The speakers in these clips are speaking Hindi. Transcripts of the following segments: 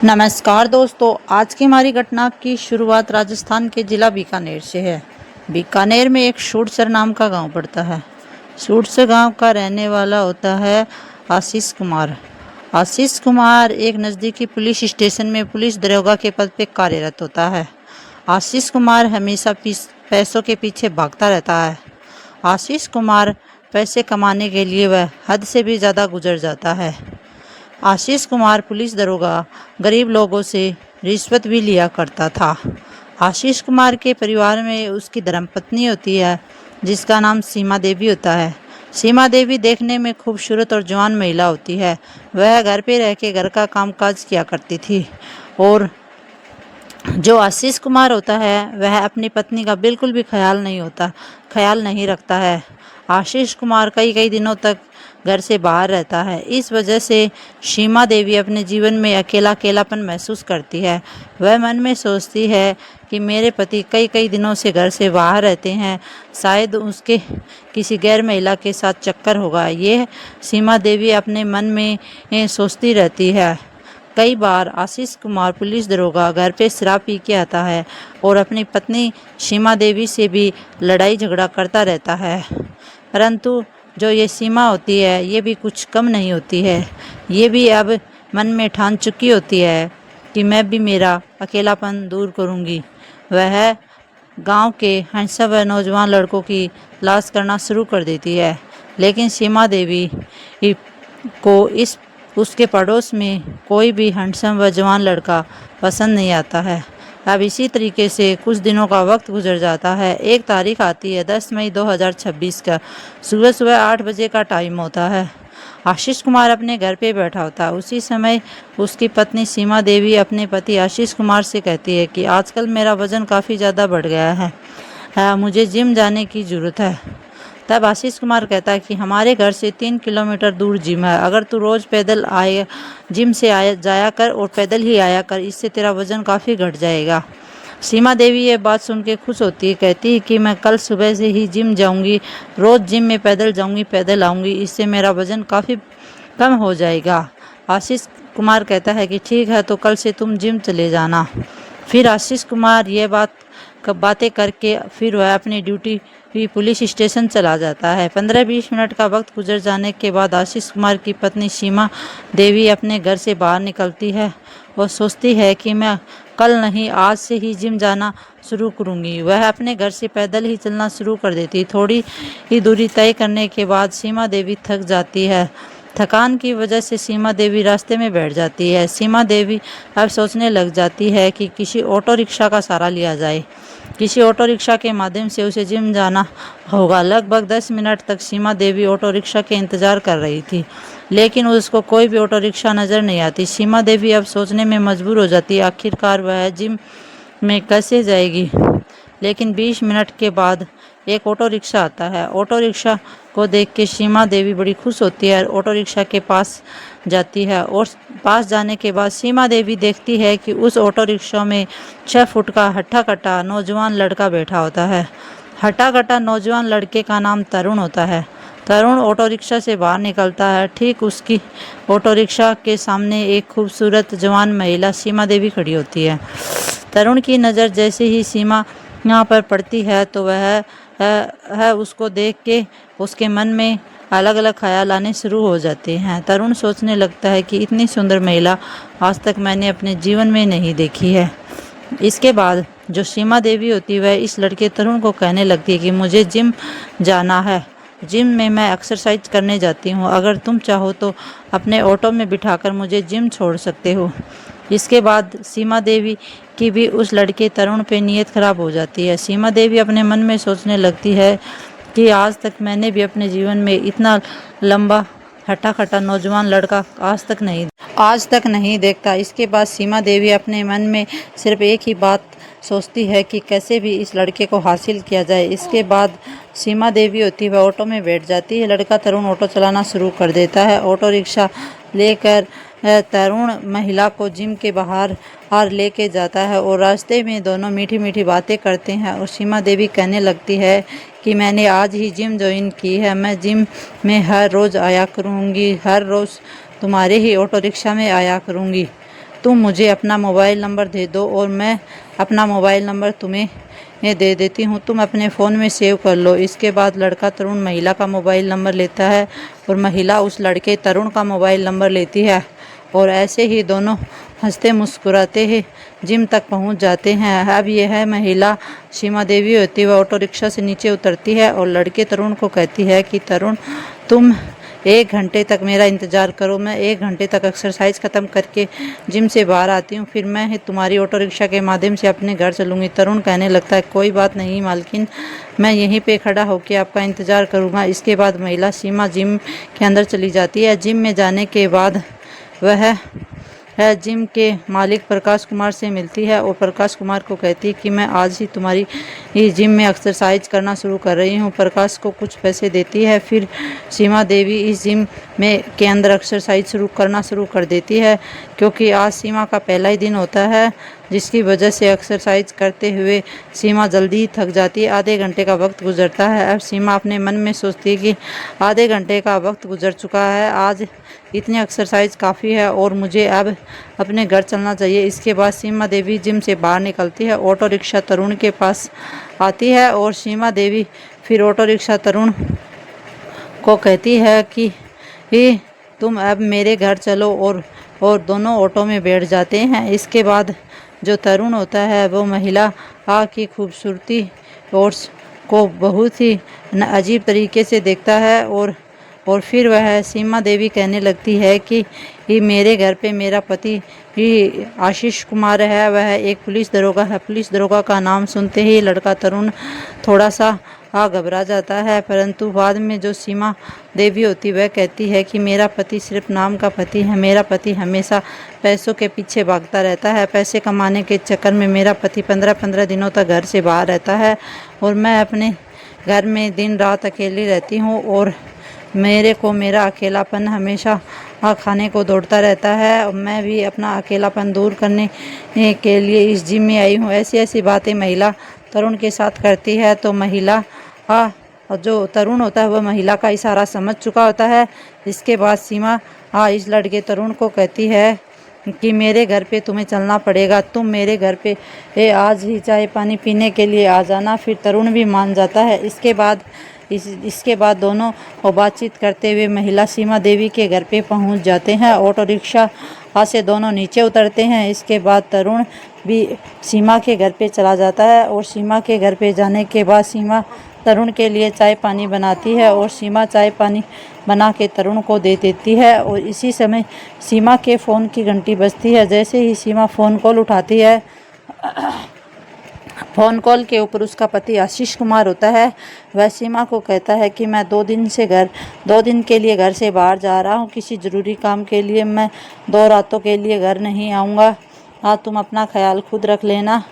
नमस्कार दोस्तों, आज की हमारी घटना की शुरुआत राजस्थान के जिला बीकानेर से है। बीकानेर में एक सूरसर नाम का गांव पड़ता है। सूरसर गांव का रहने वाला होता है आशीष कुमार। आशीष कुमार एक नज़दीकी पुलिस स्टेशन में पुलिस दरोगा के पद पर कार्यरत होता है। आशीष कुमार हमेशा पैसों के पीछे भागता रहता है। आशीष कुमार पैसे कमाने के लिए वह हद से भी ज़्यादा गुजर जाता है। आशीष कुमार पुलिस दरोगा गरीब लोगों से रिश्वत भी लिया करता था। आशीष कुमार के परिवार में उसकी धर्मपत्नी होती है जिसका नाम सीमा देवी होता है। सीमा देवी देखने में खूबसूरत और जवान महिला होती है। वह घर पे रह के घर का कामकाज किया करती थी और जो आशीष कुमार होता है वह अपनी पत्नी का बिल्कुल भी ख्याल नहीं रखता है। आशीष कुमार कई कई दिनों तक घर से बाहर रहता है। इस वजह से सीमा देवी अपने जीवन में अकेलापन महसूस करती है। वह मन में सोचती है कि मेरे पति कई कई दिनों से घर से बाहर रहते हैं, शायद उसके किसी गैर महिला के साथ चक्कर होगा। ये सीमा देवी अपने मन में सोचती रहती है। कई बार आशीष कुमार पुलिस दरोगा घर पे शराब पी के आता है और अपनी पत्नी सीमा देवी से भी लड़ाई झगड़ा करता रहता है, परंतु जो ये सीमा होती है ये भी कुछ कम नहीं होती है। ये भी अब मन में ठान चुकी होती है कि मैं भी मेरा अकेलापन दूर करूंगी। वह गांव के हंसा व नौजवान लड़कों की तलाश करना शुरू कर देती है, लेकिन सीमा देवी को उसके पड़ोस में कोई भी हैंडसम व जवान लड़का पसंद नहीं आता है। अब इसी तरीके से कुछ दिनों का वक्त गुजर जाता है। एक तारीख आती है 10 मई 2026 का। सुबह सुबह 8 बजे का टाइम होता है। आशीष कुमार अपने घर पे बैठा होता है। उसी समय उसकी पत्नी सीमा देवी अपने पति आशीष कुमार से कहती है कि आजकल मेरा वज़न काफ़ी ज़्यादा बढ़ गया है, मुझे जिम जाने की ज़रूरत है। तब आशीष कुमार कहता है कि हमारे घर से 3 किलोमीटर दूर जिम है, अगर तू रोज़ पैदल जिम से जाया कर और पैदल ही आया कर, इससे तेरा वज़न काफ़ी घट जाएगा। सीमा देवी ये बात सुन के खुश होती है, कहती है कि मैं कल सुबह से ही जिम जाऊंगी, रोज़ जिम में पैदल जाऊंगी पैदल आऊंगी, इससे मेरा वज़न काफ़ी कम हो जाएगा। आशीष कुमार कहता है कि ठीक है, तो कल से तुम जिम चले जाना। फिर आशीष कुमार ये बातें करके फिर वह अपनी ड्यूटी पुलिस स्टेशन चला जाता है। 15-20 मिनट का वक्त गुजर जाने के बाद आशीष कुमार की पत्नी सीमा देवी अपने घर से बाहर निकलती है और सोचती है कि मैं कल नहीं आज से ही जिम जाना शुरू करूंगी। वह अपने घर से पैदल ही चलना शुरू कर देती। थोड़ी ही दूरी तय करने के बाद सीमा देवी थक जाती है। थकान की वजह से सीमा देवी रास्ते में बैठ जाती है। सीमा देवी अब सोचने लग जाती है कि किसी ऑटो रिक्शा का सहारा लिया जाए। किसी ऑटो रिक्शा के माध्यम से उसे जिम जाना होगा। लगभग 10 मिनट तक सीमा देवी ऑटो रिक्शा के इंतज़ार कर रही थी, लेकिन उसको कोई भी ऑटो रिक्शा नज़र नहीं आती। सीमा देवी अब सोचने में मजबूर हो जाती है, आखिरकार वह जिम में कैसे जाएगी। लेकिन 20 मिनट के बाद एक ऑटो रिक्शा आता है। ऑटो रिक्शा को देख के सीमा देवी बड़ी खुश होती है और ऑटो रिक्शा के पास जाती है और पास जाने के बाद सीमा देवी देखती है कि उस ऑटो रिक्शा में 6 फुट का हट्टा कट्टा नौजवान लड़का बैठा होता है। हट्टा कट्टा नौजवान लड़के का नाम तरुण होता है। तरुण ऑटो रिक्शा से बाहर निकलता है। ठीक उसकी ऑटो रिक्शा के सामने एक खूबसूरत जवान महिला सीमा देवी खड़ी होती है। तरुण की नज़र जैसे ही सीमा यहाँ पर पड़ती है तो वह उसको देख के उसके मन में अलग अलग ख्याल आने शुरू हो जाते हैं। तरुण सोचने लगता है कि इतनी सुंदर महिला आज तक मैंने अपने जीवन में नहीं देखी है। इसके बाद जो सीमा देवी होती है वह इस लड़के तरुण को कहने लगती है कि मुझे जिम जाना है, जिम में मैं एक्सरसाइज करने जाती हूँ, अगर तुम चाहो तो अपने ऑटो में बिठाकर मुझे जिम छोड़ सकते हो। इसके बाद सीमा देवी की भी उस लड़के तरुण पे नीयत खराब हो जाती है। सीमा देवी अपने मन में सोचने लगती है कि आज तक मैंने भी अपने जीवन में इतना लंबा हट्टा खट्टा नौजवान लड़का आज तक नहीं देखता। इसके बाद सीमा देवी अपने मन में सिर्फ एक ही बात सोचती है कि कैसे भी इस लड़के को हासिल किया जाए। इसके बाद सीमा देवी होती है वह ऑटो में बैठ जाती है। लड़का तरुण ऑटो चलाना शुरू कर देता है। ऑटो रिक्शा लेकर तरुण महिला को जिम के बाहर लेके जाता है और रास्ते में दोनों मीठी मीठी बातें करते हैं और सीमा देवी कहने लगती है कि मैंने आज ही जिम ज्वाइन की है, मैं जिम में हर रोज़ आया करूँगी, हर रोज़ तुम्हारे ही ऑटो रिक्शा में आया करूँगी। तुम मुझे अपना मोबाइल नंबर दे दो और मैं अपना मोबाइल नंबर तुम्हें दे देती हूँ, तुम अपने फ़ोन में सेव कर लो। इसके बाद लड़का तरुण महिला का मोबाइल नंबर लेता है और महिला उस लड़के तरुण का मोबाइल नंबर लेती है और ऐसे ही दोनों हंसते मुस्कुराते ही जिम तक पहुंच जाते हैं। अब यह महिला सीमा देवी होती है, वह ऑटो रिक्शा से नीचे उतरती है और लड़के तरुण को कहती है कि तरुण, तुम 1 घंटे तक मेरा इंतज़ार करो, मैं 1 घंटे तक एक्सरसाइज ख़त्म करके जिम से बाहर आती हूँ, फिर मैं तुम्हारी ऑटो रिक्शा के माध्यम से अपने घर चलूँगी। तरुण कहने लगता है, कोई बात नहीं मालकिन, मैं यहीं पे खड़ा होकर आपका इंतज़ार करूँगा। इसके बाद महिला सीमा जिम के अंदर चली जाती है। जिम में जाने के बाद वह जिम के मालिक प्रकाश कुमार से मिलती है और प्रकाश कुमार को कहती है कि मैं आज ही तुम्हारी जिम में एक्सरसाइज करना शुरू कर रही हूँ। प्रकाश को कुछ पैसे देती है, फिर सीमा देवी इस जिम में के अंदर एक्सरसाइज करना शुरू कर देती है, क्योंकि आज सीमा का पहला ही दिन होता है, जिसकी वजह से एक्सरसाइज करते हुए सीमा जल्दी ही थक जाती है। आधे घंटे का वक्त गुजरता है। अब सीमा अपने मन में सोचती है कि आधे घंटे का वक्त गुजर चुका है, आज इतनी एक्सरसाइज काफ़ी है और मुझे अब अपने घर चलना चाहिए। इसके बाद सीमा देवी जिम से बाहर निकलती है, ऑटो रिक्शा तरुण के पास आती है और सीमा देवी फिर ऑटो रिक्शा तरुण को कहती है कि तुम अब मेरे घर चलो और दोनों ऑटो में बैठ जाते हैं। इसके बाद जो तरुण होता है वो महिला की खूबसूरती और को बहुत ही अजीब तरीके से देखता है और फिर वह सीमा देवी कहने लगती है कि मेरे घर पे मेरा पति ही आशीष कुमार है, वह एक पुलिस दरोगा है। पुलिस दरोगा का नाम सुनते ही लड़का तरुण थोड़ा सा घबरा जाता है, परंतु बाद में जो सीमा देवी होती वह कहती है कि मेरा पति सिर्फ नाम का पति है, मेरा पति हमेशा पैसों के पीछे भागता रहता है, पैसे कमाने के चक्कर में मेरा पति 15-15 दिनों तक घर से बाहर रहता है और मैं अपने घर में दिन रात अकेली रहती हूँ और मेरे को मेरा अकेलापन हमेशा खाने को दौड़ता रहता है और मैं भी अपना अकेलापन दूर करने के लिए इस जिम में आई हूँ। ऐसी ऐसी बातें महिला तरुण के साथ करती है, तो महिला जो तरुण होता है वह महिला का इशारा समझ चुका होता है। इसके बाद सीमा इस लड़के तरुण को कहती है कि मेरे घर पे तुम्हें चलना पड़ेगा, तुम मेरे घर पे आज ही चाय पानी पीने के लिए आ जाना। फिर तरुण भी मान जाता है। इसके बाद दोनों बातचीत करते हुए महिला सीमा देवी के घर पे पहुंच जाते हैं। ऑटो रिक्शा से दोनों नीचे उतरते हैं। इसके बाद तरुण भी सीमा के घर पे चला जाता है और सीमा के घर पे जाने के बाद सीमा तरुण के लिए चाय पानी बनाती है और सीमा चाय पानी बना के तरुण को दे देती है और इसी समय सीमा के फ़ोन की घंटी बजती है। जैसे ही सीमा फ़ोन कॉल उठाती है, फ़ोन कॉल के ऊपर उसका पति आशीष कुमार होता है। वह सीमा को कहता है कि मैं 2 दिन के लिए घर से बाहर जा रहा हूँ, किसी ज़रूरी काम के लिए, मैं 2 रातों के लिए घर नहीं आऊँगा, तुम अपना ख्याल खुद रख लेना।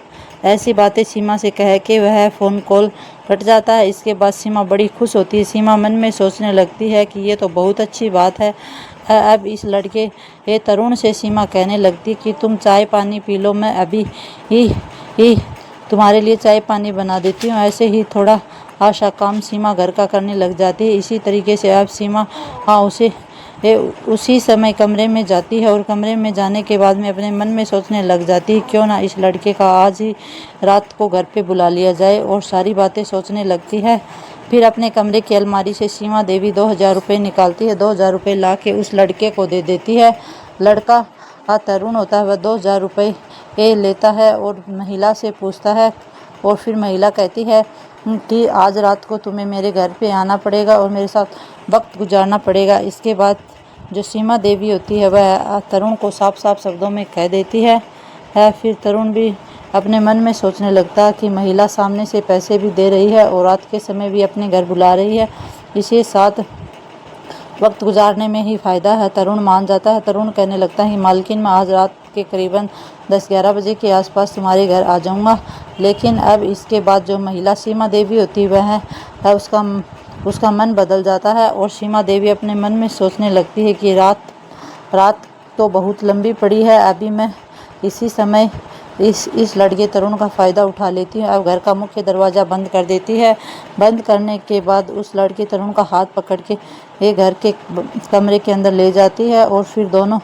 ऐसी बातें सीमा से कह के वह फ़ोन कॉल कट जाता है। इसके बाद सीमा बड़ी खुश होती है। सीमा मन में सोचने लगती है कि ये तो बहुत अच्छी बात है। अब इस लड़के तरुण से सीमा कहने लगती कि तुम चाय पानी पी लो, मैं अभी ही तुम्हारे लिए चाय पानी बना देती हूँ। ऐसे ही थोड़ा आशा काम सीमा घर का करने लग जाती है। इसी तरीके से अब सीमा उसी समय कमरे में जाती है और कमरे में जाने के बाद में अपने मन में सोचने लग जाती है क्यों ना इस लड़के का आज ही रात को घर पे बुला लिया जाए और सारी बातें सोचने लगती है। फिर अपने कमरे की अलमारी से सीमा देवी 2000 रुपये निकालती है। 2000 रुपये ला के उस लड़के को दे देती है। लड़का तरुण होता है, वह 2000 रुपये लेता है और महिला से पूछता है और फिर महिला कहती है कि आज रात को तुम्हें मेरे घर पे आना पड़ेगा और मेरे साथ वक्त गुजारना पड़ेगा। इसके बाद जो सीमा देवी होती है वह तरुण को साफ साफ शब्दों में कह देती है। फिर तरुण भी अपने मन में सोचने लगता है कि महिला सामने से पैसे भी दे रही है और रात के समय भी अपने घर बुला रही है, इसी साथ वक्त गुजारने में ही फ़ायदा है। तरुण मान जाता है। तरुण कहने लगता है कि मालकिन, मैं आज रात के करीबन 10-11 बजे के आसपास तुम्हारे घर आ जाऊंगा। लेकिन अब इसके बाद जो महिला सीमा देवी होती है वह उसका मन बदल जाता है और सीमा देवी अपने मन में सोचने लगती है कि रात तो बहुत लंबी पड़ी है, अभी मैं इसी समय इस लड़के तरुण का फ़ायदा उठा लेती हूँ। अब घर का मुख्य दरवाज़ा बंद कर देती है। बंद करने के बाद उस लड़के तरुण का हाथ पकड़ के घर के कमरे के अंदर ले जाती है और फिर दोनों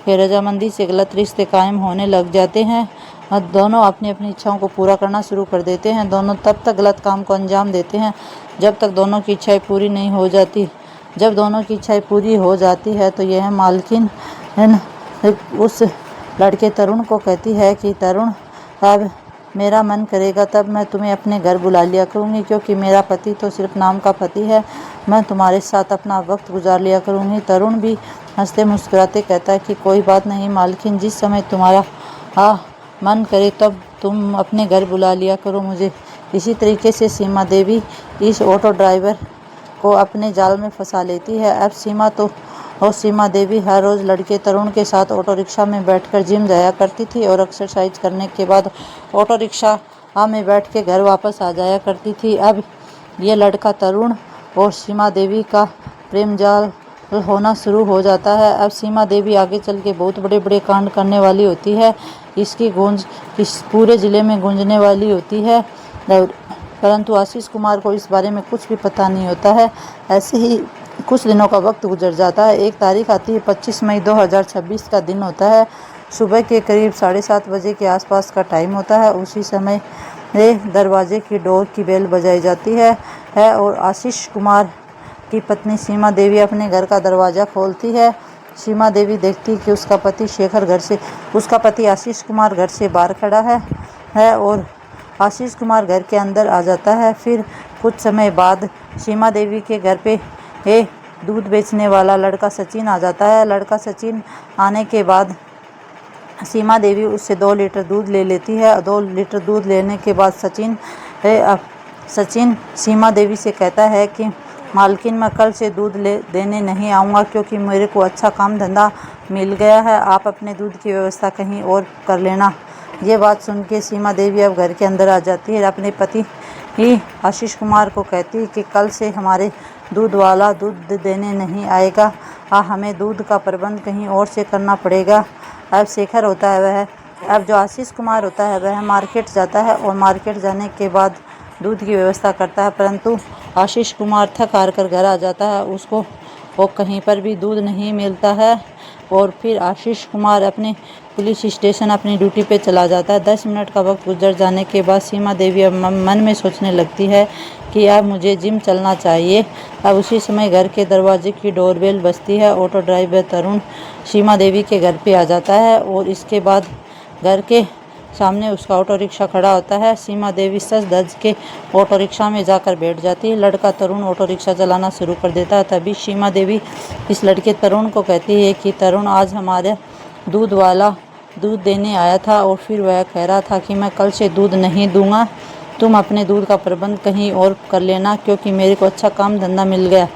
कि रजामंदी से गलत रिश्ते कायम होने लग जाते हैं और दोनों अपनी अपनी इच्छाओं को पूरा करना शुरू कर देते हैं। दोनों तब तक गलत काम को अंजाम देते हैं जब तक दोनों की इच्छाएं पूरी नहीं हो जाती। जब दोनों की इच्छाएं पूरी हो जाती है तो यह मालकिन है न, उस लड़के तरुण को कहती है कि तरुण, अब मेरा मन करेगा तब मैं तुम्हें अपने घर बुला लिया करूँगी, क्योंकि मेरा पति तो सिर्फ नाम का पति है। मैं तुम्हारे साथ अपना वक्त गुजार लिया करूँगी। तरुण भी हंसते मुस्कुराते कहता है कि कोई बात नहीं मालकिन, जिस समय तुम्हारा मन करे तब तुम अपने घर बुला लिया करो मुझे। इसी तरीके से सीमा देवी इस ऑटो ड्राइवर को अपने जाल में फंसा लेती है। अब सीमा देवी हर रोज़ लड़के तरुण के साथ ऑटो रिक्शा में बैठकर जिम जाया करती थी और एक्सरसाइज करने के बाद ऑटो रिक्शा में बैठ के घर वापस आ जाया करती थी। अब ये लड़का तरुण और सीमा देवी का प्रेम जाल होना शुरू हो जाता है। अब सीमा देवी आगे चल के बहुत बड़े बड़े कांड करने वाली होती है। इसकी गूंज इस पूरे ज़िले में गूंजने वाली होती है, परंतु आशीष कुमार को इस बारे में कुछ भी पता नहीं होता है। ऐसे ही कुछ दिनों का वक्त गुजर जाता है। एक तारीख आती है, 25 मई 2026 का दिन होता है। सुबह के करीब 7:30 बजे के आसपास का टाइम होता है। उसी समय दरवाजे की डोर की बेल बजाई जाती है और आशीष कुमार की पत्नी सीमा देवी अपने घर का दरवाज़ा खोलती है। सीमा देवी देखती कि उसका पति आशीष कुमार घर से बाहर खड़ा है और आशीष कुमार घर के अंदर आ जाता है। फिर कुछ समय बाद सीमा देवी के घर पे दूध बेचने वाला लड़का सचिन आ जाता है। लड़का सचिन आने के बाद सीमा देवी उससे 2 लीटर दूध ले लेती है। 2 लीटर दूध लेने के बाद सचिन सीमा देवी से कहता है कि मालकिन, मैं कल से दूध देने नहीं आऊँगा, क्योंकि मेरे को अच्छा काम धंधा मिल गया है। आप अपने दूध की व्यवस्था कहीं और कर लेना। ये बात सुन के सीमा देवी अब घर के अंदर आ जाती है। अपने पति आशीष कुमार को कहती है कि कल से हमारे दूध वाला दूध देने नहीं आएगा, हमें दूध का प्रबंध कहीं और से करना पड़ेगा। अब शेखर होता है अब जो आशीष कुमार होता है वह मार्केट जाता है और मार्केट जाने के बाद दूध की व्यवस्था करता है, परंतु आशीष कुमार थक हार कर घर आ जाता है। उसको वो कहीं पर भी दूध नहीं मिलता है और फिर आशीष कुमार अपने पुलिस स्टेशन अपनी ड्यूटी पे चला जाता है। 10 मिनट का वक्त गुजर जाने के बाद सीमा देवी अब मन में सोचने लगती है कि अब मुझे जिम चलना चाहिए। अब उसी समय घर के दरवाजे की डोरबेल बजती है। ऑटो ड्राइवर तरुण सीमा देवी के घर पे आ जाता है और इसके बाद घर के सामने उसका ऑटो रिक्शा खड़ा होता है। सीमा देवी सज धज के ऑटो रिक्शा में जाकर बैठ जाती है। लड़का तरुण ऑटो रिक्शा चलाना शुरू कर देता है। तभी सीमा देवी इस लड़के तरुण को कहती है कि तरुण, आज हमारे दूध वाला दूध देने आया था और फिर वह कह रहा था कि मैं कल से दूध नहीं दूंगा, तुम अपने दूध का प्रबंध कहीं और कर लेना, क्योंकि मेरे को अच्छा काम धंधा मिल गया।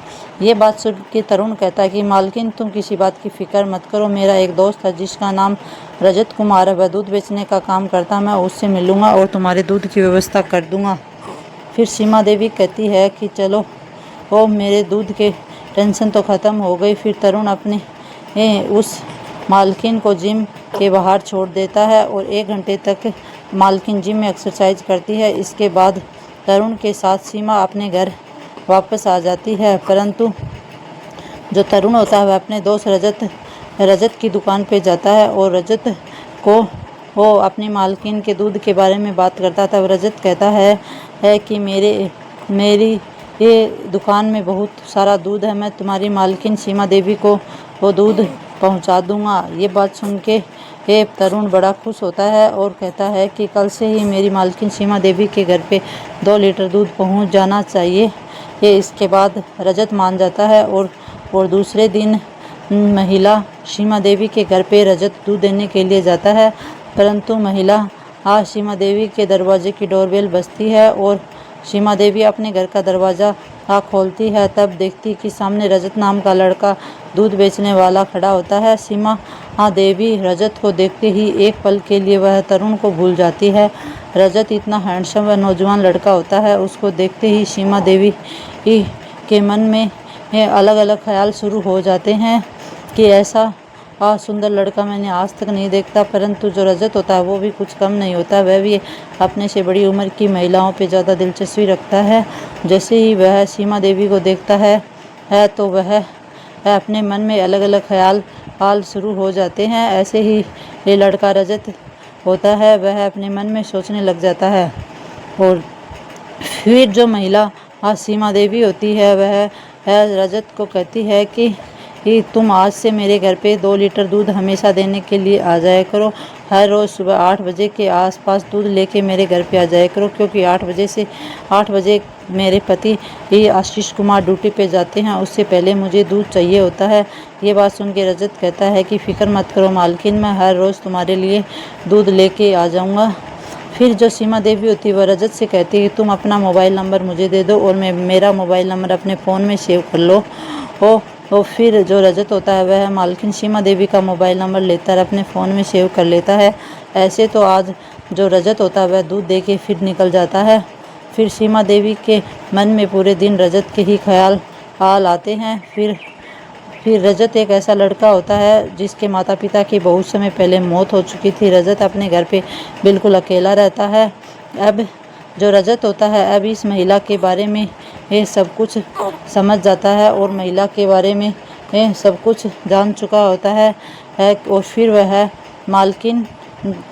ये बात सुन के तरुण कहता है कि मालकिन, तुम किसी बात की फिक्र मत करो, मेरा एक दोस्त है जिसका नाम रजत कुमार है, वह दूध बेचने का काम करता, मैं उससे मिलूंगा और तुम्हारे दूध की व्यवस्था कर दूंगा। फिर सीमा देवी कहती है कि चलो, मेरे दूध के टेंशन तो ख़त्म हो गई। फिर तरुण अपने उस मालकिन को जिम के बाहर छोड़ देता है और 1 घंटे तक मालकिन जिम में एक्सरसाइज करती है। इसके बाद तरुण के साथ सीमा अपने घर वापस आ जाती है, परंतु जो तरुण होता है वह अपने दोस्त रजत की दुकान पे जाता है और रजत को वो अपनी मालकिन के दूध के बारे में बात करता था। रजत कहता है कि मेरी ये दुकान में बहुत सारा दूध है, मैं तुम्हारी मालकिन सीमा देवी को वो दूध पहुंचा दूंगा। ये बात सुन के तरुण बड़ा खुश होता है और कहता है कि कल से ही मेरी मालकिन सीमा देवी के घर पे 2 लीटर दूध पहुंच जाना चाहिए। इसके बाद रजत मान जाता है और दूसरे दिन महिला सीमा देवी के घर पे रजत दूध देने के लिए जाता है, परंतु महिला सीमा देवी के दरवाजे की डोरबेल बजती है और सीमा देवी अपने घर का दरवाज़ा खोलती है। तब देखती कि सामने रजत नाम का लड़का दूध बेचने वाला खड़ा होता है। सीमा देवी रजत को देखते ही एक पल के लिए वह तरुण को भूल जाती है। रजत इतना हैंडसम व नौजवान लड़का होता है, उसको देखते ही सीमा देवी के मन में अलग अलग ख्याल शुरू हो जाते हैं कि ऐसा सुंदर लड़का मैंने आज तक नहीं देखता। परंतु जो रजत होता है वो भी कुछ कम नहीं होता, वह भी अपने से बड़ी उम्र की महिलाओं पे ज़्यादा दिलचस्पी रखता है। जैसे ही वह सीमा देवी को देखता है तो वह अपने मन में अलग अलग ख्याल हाल शुरू हो जाते हैं। ऐसे ही ये लड़का रजत होता है, वह अपने मन में सोचने लग जाता है। और फिर जो महिला सीमा देवी होती है, वह रजत को कहती है कि तुम आज से मेरे घर पे 2 लीटर दूध हमेशा देने के लिए आ जाया करो। हर रोज़ सुबह 8 बजे के आसपास दूध लेके मेरे घर पे आ जाया करो, क्योंकि 8 बजे मेरे पति आशीष कुमार ड्यूटी पे जाते हैं, उससे पहले मुझे दूध चाहिए होता है। ये बात सुन के रजत कहता है कि फ़िक्र मत करो मालकिन, मैं हर रोज़ तुम्हारे लिए दूध लेके आ जाऊँगा। फिर जो सीमा देवी होती है वह रजत से कहती है कि तुम अपना मोबाइल नंबर मुझे दे दो और मैं मेरा मोबाइल नंबर अपने फ़ोन में सेव कर लो। और फिर जो रजत होता है वह मालकिन सीमा देवी का मोबाइल नंबर लेता है, अपने फ़ोन में सेव कर लेता है। ऐसे तो आज जो रजत होता है वह दूध दे के फिर निकल जाता है। फिर सीमा देवी के मन में पूरे दिन रजत के ही ख्याल आते हैं। फिर रजत एक ऐसा लड़का होता है जिसके माता पिता की बहुत समय पहले मौत हो चुकी थी। रजत अपने घर पे बिल्कुल अकेला रहता है। अब जो रजत होता है अब इस महिला के बारे में ये सब कुछ समझ जाता है और महिला के बारे में ये सब कुछ जान चुका होता है। और फिर वह मालकिन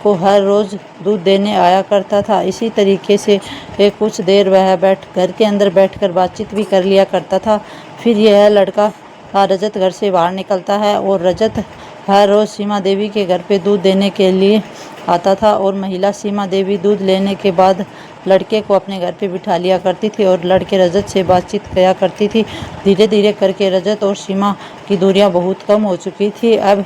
को हर रोज़ दूध देने आया करता था। इसी तरीके से कुछ देर वह घर के अंदर बैठकर बातचीत भी कर लिया करता था। फिर यह लड़का रजत घर से बाहर निकलता है और रजत हर रोज़ सीमा देवी के घर पे दूध देने के लिए आता था। और महिला सीमा देवी दूध लेने के बाद लड़के को अपने घर पे बिठा लिया करती थी और लड़के रजत से बातचीत किया करती थी। धीरे धीरे करके रजत और सीमा की दूरियां बहुत कम हो चुकी थी। अब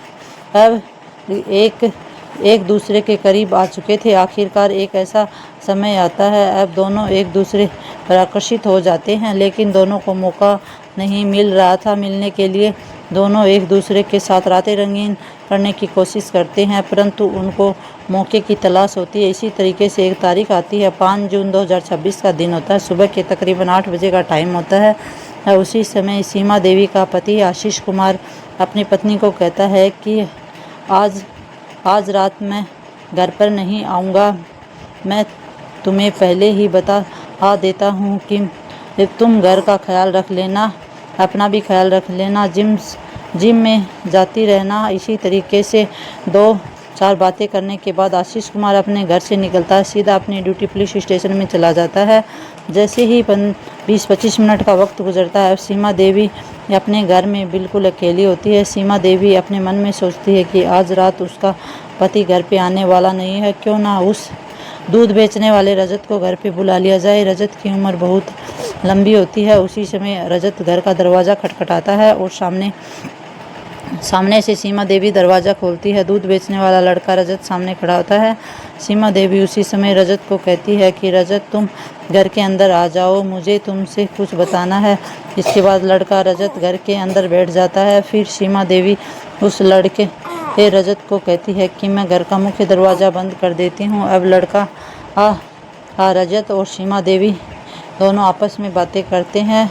एक दूसरे के करीब आ चुके थे। आखिरकार एक ऐसा समय आता है अब दोनों एक दूसरे पर आकर्षित हो जाते हैं, लेकिन दोनों को मौका नहीं मिल रहा था मिलने के लिए। दोनों एक दूसरे के साथ रातें रंगीन करने की कोशिश करते हैं, परंतु उनको मौके की तलाश होती है। इसी तरीके से एक तारीख आती है, 5 जून 2026 का दिन होता है। सुबह के तकरीबन 8 बजे का टाइम होता है। उसी समय सीमा देवी का पति आशीष कुमार अपनी पत्नी को कहता है कि आज रात मैं घर पर नहीं आऊँगा। मैं तुम्हें पहले ही बता देता हूँ कि तुम घर का ख्याल रख लेना, अपना भी ख्याल रख लेना, जिम में जाती रहना। इसी तरीके से 2-4 बातें करने के बाद आशीष कुमार अपने घर से निकलता है, सीधा अपनी ड्यूटी पुलिस स्टेशन में चला जाता है। जैसे ही 20-25 मिनट का वक्त गुजरता है, सीमा देवी अपने घर में बिल्कुल अकेली होती है। सीमा देवी अपने मन में सोचती है कि आज रात उसका पति घर पे आने वाला नहीं है, क्यों ना उस दूध बेचने वाले रजत को घर पे बुला लिया जाए। रजत की उम्र बहुत लंबी होती है। उसी समय रजत घर का दरवाज़ा खटखटाता है और सामने से सीमा देवी दरवाज़ा खोलती है। दूध बेचने वाला लड़का रजत सामने खड़ा होता है। सीमा देवी उसी समय रजत को कहती है कि रजत तुम घर के अंदर आ जाओ, मुझे तुमसे कुछ बताना है। इसके बाद लड़का रजत घर के अंदर बैठ जाता है। फिर सीमा देवी उस लड़के रजत को कहती है कि मैं घर का मुख्य दरवाज़ा बंद कर देती हूँ। अब लड़का रजत और सीमा देवी दोनों आपस में बातें करते हैं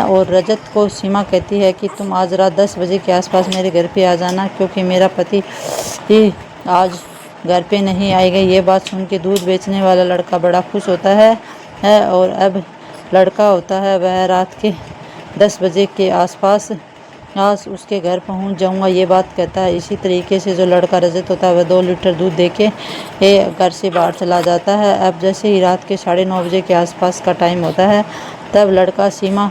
और रजत को सीमा कहती है कि तुम आज रात 10 बजे के आसपास मेरे घर पे आ जाना, क्योंकि मेरा पति आज घर पे नहीं आएगा। ये बात सुन के दूध बेचने वाला लड़का बड़ा खुश होता है और अब लड़का होता है वह रात के 10 बजे के आसपास आज उसके घर पहुंच जाऊंगा, ये बात कहता है। इसी तरीके से जो लड़का रजत होता है वह 2 लीटर दूध देके घर से बाहर चला जाता है। अब जैसे ही रात के 9:30 बजे के आसपास का टाइम होता है, तब लड़का सीमा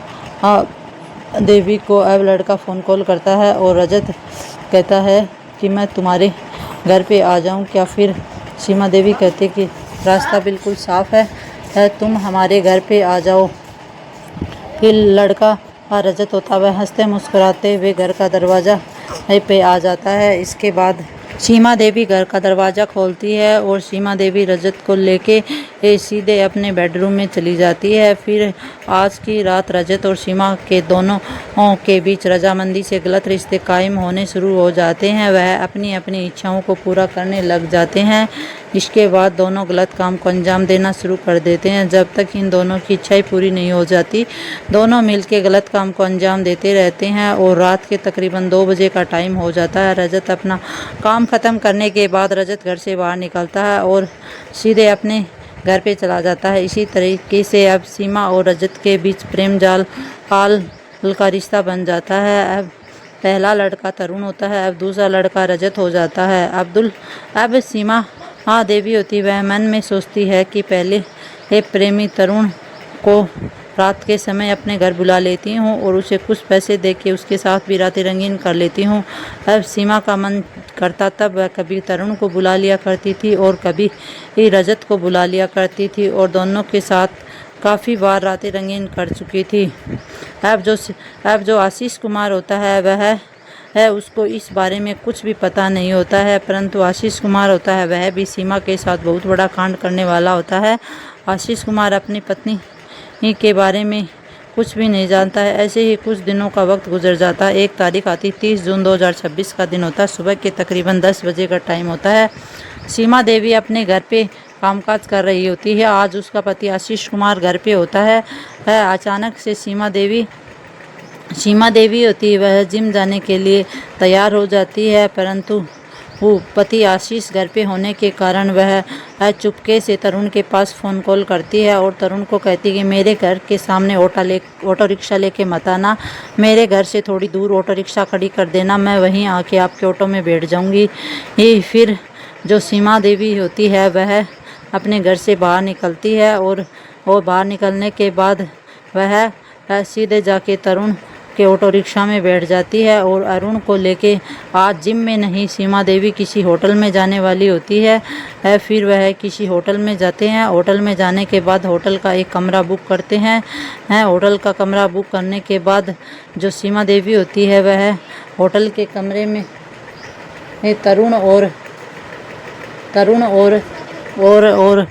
देवी को अब लड़का फ़ोन कॉल करता है और रजत कहता है कि मैं तुम्हारे घर पे आ जाऊं क्या। फिर सीमा देवी कहती कि रास्ता बिल्कुल साफ़ है, तुम हमारे घर पे आ जाओ। फिर लड़का रजत होता वह हंसते मुस्कुराते हुए घर का दरवाज़ा पे आ जाता है। इसके बाद सीमा देवी घर का दरवाज़ा खोलती है और सीमा देवी रजत को लेके सीधे अपने बेडरूम में चली जाती है। फिर आज की रात रजत और सीमा के दोनों के बीच रजामंदी से गलत रिश्ते कायम होने शुरू हो जाते हैं। वह अपनी अपनी इच्छाओं को पूरा करने लग जाते हैं। इसके बाद दोनों गलत काम को अंजाम देना शुरू कर देते हैं। जब तक इन दोनों की इच्छाएं पूरी नहीं हो जाती, दोनों मिलकर गलत काम को अंजाम देते रहते हैं और रात के तकरीबन 2 बजे का टाइम हो जाता है। रजत अपना काम ख़त्म करने के बाद रजत घर से बाहर निकलता है और सीधे अपने घर पे चला जाता है। इसी तरीके से अब सीमा और रजत के बीच प्रेम जाल का रिश्ता बन जाता है। पहला लड़का तरुण होता है, अब दूसरा लड़का रजत हो जाता है। अब सीमा देवी होती है, वह मन में सोचती है कि पहले प्रेमी तरुण को रात के समय अपने घर बुला लेती हूँ और उसे कुछ पैसे देके उसके साथ भी रातें रंगीन कर लेती हूँ। अब सीमा का मन करता तब वह कभी तरुण को बुला लिया करती थी और कभी रजत को बुला लिया करती थी और दोनों के साथ काफ़ी बार रातें रंगीन कर चुकी थी। अब जो आशीष कुमार होता है वह उसको इस बारे में कुछ भी पता नहीं होता है, परंतु आशीष कुमार होता है वह भी सीमा के साथ बहुत बड़ा कांड करने वाला होता है। आशीष कुमार अपनी पत्नी के बारे में कुछ भी नहीं जानता है। ऐसे ही कुछ दिनों का वक्त गुजर जाता है। एक तारीख आती, 30 जून 2026 का दिन होता है। सुबह के तकरीबन 10 बजे का टाइम होता है। सीमा देवी अपने घर पे कामकाज कर रही होती है। आज उसका पति आशीष कुमार घर पे होता है। अचानक से सीमा देवी होती है, वह जिम जाने के लिए तैयार हो जाती है, परंतु वो पति आशीष घर पे होने के कारण वह चुपके से तरुण के पास फ़ोन कॉल करती है और तरुण को कहती है कि मेरे घर के सामने ऑटो रिक्शा लेके मत आना, मेरे घर से थोड़ी दूर ऑटो रिक्शा खड़ी कर देना, मैं वहीं आके आपके ऑटो में बैठ जाऊंगी। फिर जो सीमा देवी होती है वह अपने घर से बाहर निकलती है और बाहर निकलने के बाद वह सीधे जाके तरुण के ऑटो रिक्शा में बैठ जाती है और अरुण को लेके आज जिम में नहीं, सीमा देवी किसी होटल में जाने वाली होती है। फिर वह किसी होटल में जाते हैं। होटल में जाने के बाद होटल का एक कमरा बुक करते हैं। होटल का कमरा बुक करने के बाद जो सीमा देवी होती है वह होटल के कमरे में तरुण और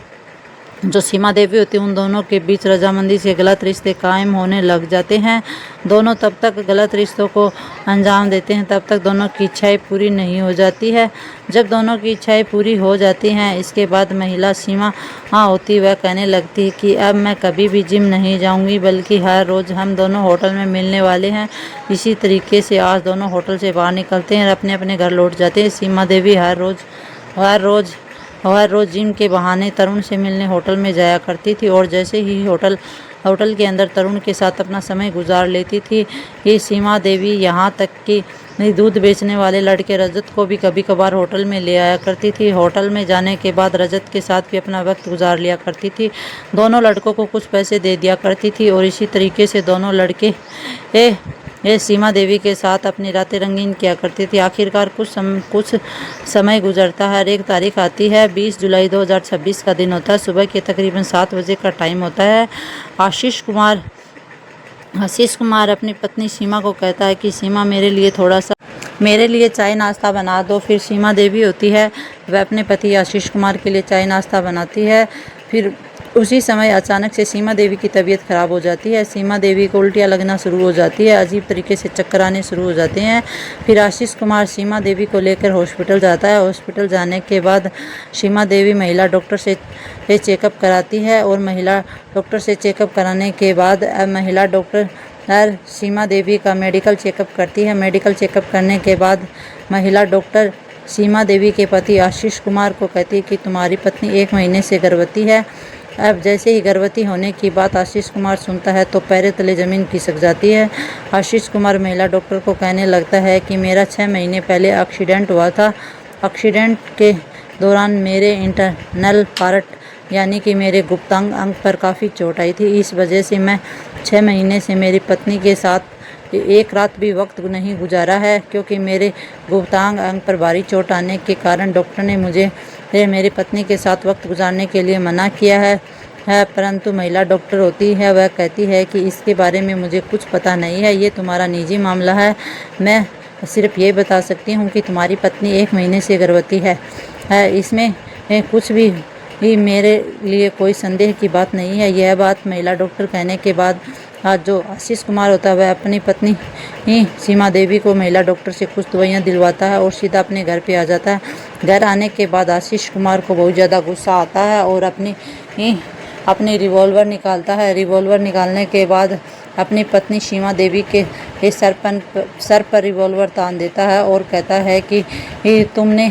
जो सीमा देवी होती है उन दोनों के बीच रजामंदी से गलत रिश्ते कायम होने लग जाते हैं। दोनों तब तक गलत रिश्तों को अंजाम देते हैं तब तक दोनों की इच्छाएं पूरी नहीं हो जाती है। जब दोनों की इच्छाएं पूरी हो जाती हैं, इसके बाद महिला सीमा होती वह कहने लगती है कि अब मैं कभी भी जिम नहीं जाऊंगी, बल्कि हर रोज़ हम दोनों होटल में मिलने वाले हैं। इसी तरीके से आज दोनों होटल से बाहर निकलते हैं और अपने अपने घर लौट जाते हैं। सीमा देवी हर रोज़ जिम के बहाने तरुण से मिलने होटल में जाया करती थी और जैसे ही होटल के अंदर तरुण के साथ अपना समय गुजार लेती थी। ये सीमा देवी यहाँ तक कि दूध बेचने वाले लड़के रजत को भी कभी कभार होटल में ले आया करती थी। होटल में जाने के बाद रजत के साथ भी अपना वक्त गुजार लिया करती थी। दोनों लड़कों को कुछ पैसे दे दिया करती थी और इसी तरीके से दोनों लड़के ये सीमा देवी के साथ अपनी रातें रंगीन किया करती थी। आखिरकार कुछ समय गुजरता है। एक तारीख आती है, 20 जुलाई 2026 का दिन होता है। सुबह के तकरीबन 7 बजे का टाइम होता है। आशीष कुमार अपनी पत्नी सीमा को कहता है कि सीमा मेरे लिए चाय नाश्ता बना दो। फिर सीमा देवी होती है वह अपने पति आशीष कुमार के लिए चाय नाश्ता बनाती है। फिर उसी समय अचानक से सीमा देवी की तबीयत खराब हो जाती है। सीमा देवी को उल्टियाँ लगना शुरू हो जाती है, अजीब तरीके से चक्कर आने शुरू हो जाते हैं। फिर आशीष कुमार सीमा देवी को लेकर हॉस्पिटल जाता है। हॉस्पिटल जाने के बाद सीमा देवी महिला डॉक्टर से चेकअप कराती है और महिला डॉक्टर से चेकअप कराने के बाद महिला डॉक्टर सीमा देवी का मेडिकल चेकअप करती है। मेडिकल चेकअप करने के बाद महिला डॉक्टर सीमा देवी के पति आशीष कुमार को कहती है कि तुम्हारी पत्नी 1 महीने से गर्भवती है। अब जैसे ही गर्भवती होने की बात आशीष कुमार सुनता है तो पैरों तले ज़मीन खिसक जाती है। आशीष कुमार महिला डॉक्टर को कहने लगता है कि मेरा 6 महीने पहले एक्सीडेंट हुआ था। एक्सीडेंट के दौरान मेरे इंटरनल पार्ट यानी कि मेरे गुप्तांग अंग पर काफ़ी चोट आई थी। इस वजह से मैं 6 महीने से मेरी पत्नी के साथ एक रात भी वक्त नहीं गुजारा है, क्योंकि मेरे गुप्तांग अंग पर भारी चोट आने के कारण डॉक्टर ने मुझे मेरी पत्नी के साथ वक्त गुजारने के लिए मना किया है। परंतु महिला डॉक्टर होती है वह कहती है कि इसके बारे में मुझे कुछ पता नहीं है, ये तुम्हारा निजी मामला है। मैं सिर्फ ये बता सकती हूँ कि तुम्हारी पत्नी 1 महीने से गर्भवती है। इसमें कुछ भी मेरे लिए कोई संदेह की बात नहीं है। यह बात महिला डॉक्टर कहने के बाद आज जो आशीष कुमार होता है वह अपनी पत्नी सीमा देवी को महिला डॉक्टर से कुछ दवाइयाँ दिलवाता है और सीधा अपने घर पे आ जाता है। घर आने के बाद आशीष कुमार को बहुत ज़्यादा गुस्सा आता है और अपनी रिवॉल्वर निकालता है। रिवॉल्वर निकालने के बाद अपनी पत्नी सीमा देवी के सर पर रिवॉल्वर तान देता है और कहता है कि तुमने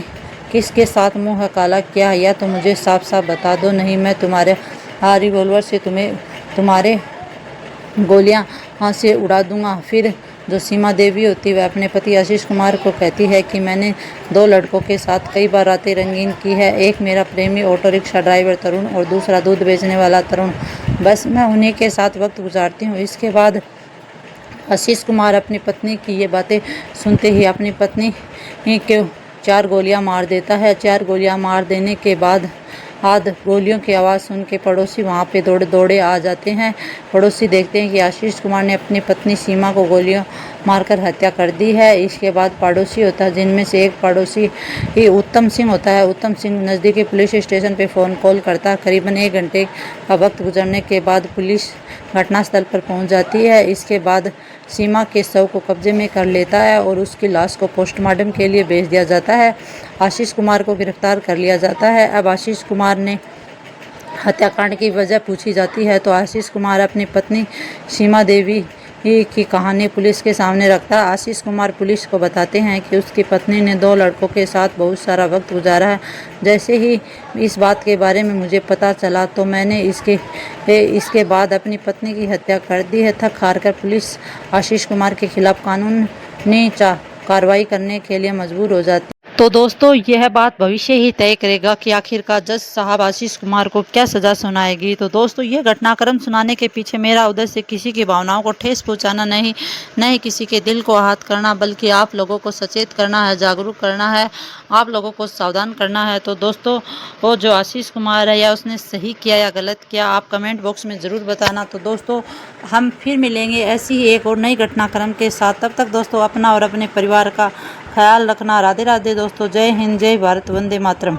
किसके साथ मुँह काला किया, या तो मुझे साफ साफ बता दो, नहीं मैं तुम्हारे रिवॉल्वर से तुम्हारे गोलियां से उड़ा दूंगा। फिर जो सीमा देवी होती है वह अपने पति आशीष कुमार को कहती है कि मैंने 2 लड़कों के साथ कई बार रातें रंगीन की है। एक मेरा प्रेमी ऑटो रिक्शा ड्राइवर तरुण और दूसरा दूध बेचने वाला तरुण। बस मैं उन्हीं के साथ वक्त गुजारती हूँ। इसके बाद आशीष कुमार अपनी पत्नी की ये बातें सुनते ही अपनी पत्नी को 4 गोलियां मार देता है। 4 गोलियां मार देने के बाद गोलियों की आवाज़ सुन के पड़ोसी वहां पे दौड़े आ जाते हैं। पड़ोसी देखते हैं कि आशीष कुमार ने अपनी पत्नी सीमा को गोलियां मारकर हत्या कर दी है। इसके बाद पड़ोसी होता है, जिनमें से एक पड़ोसी ही उत्तम सिंह होता है। उत्तम सिंह नज़दीकी पुलिस स्टेशन पे फ़ोन कॉल करता है। करीबन 1 घंटे का वक्त गुजरने के बाद पुलिस घटनास्थल पर पहुंच जाती है। इसके बाद सीमा के शव को कब्जे में कर लेता है और उसकी लाश को पोस्टमार्टम के लिए भेज दिया जाता है। आशीष कुमार को गिरफ्तार कर लिया जाता है। अब आशीष कुमार ने हत्याकांड की वजह पूछी जाती है तो आशीष कुमार अपनी पत्नी सीमा देवी की कहानी पुलिस के सामने रखता है। आशीष कुमार पुलिस को बताते हैं कि उसकी पत्नी ने 2 लड़कों के साथ बहुत सारा वक्त गुजारा है। जैसे ही इस बात के बारे में मुझे पता चला तो मैंने इसके बाद अपनी पत्नी की हत्या कर दी है। थक हार कर पुलिस आशीष कुमार के खिलाफ कानूनी कार्रवाई करने के लिए मजबूर हो जाती है। तो दोस्तों यह बात भविष्य ही तय करेगा कि आखिरकार जज साहब आशीष कुमार को क्या सज़ा सुनाएगी। तो दोस्तों ये घटनाक्रम सुनाने के पीछे मेरा उद्देश्य किसी की भावनाओं को ठेस पहुंचाना नहीं किसी के दिल को आहत करना, बल्कि आप लोगों को सचेत करना है, जागरूक करना है, आप लोगों को सावधान करना है। तो दोस्तों वो जो आशीष कुमार है, या उसने सही किया या गलत किया, आप कमेंट बॉक्स में ज़रूर बताना। तो दोस्तों हम फिर मिलेंगे ऐसी ही एक और नई घटनाक्रम के साथ। तब तक दोस्तों अपना और अपने परिवार का ख्याल रखना। राधे राधे दोस्तों। जय हिंद, जय भारत, वंदे मातरम।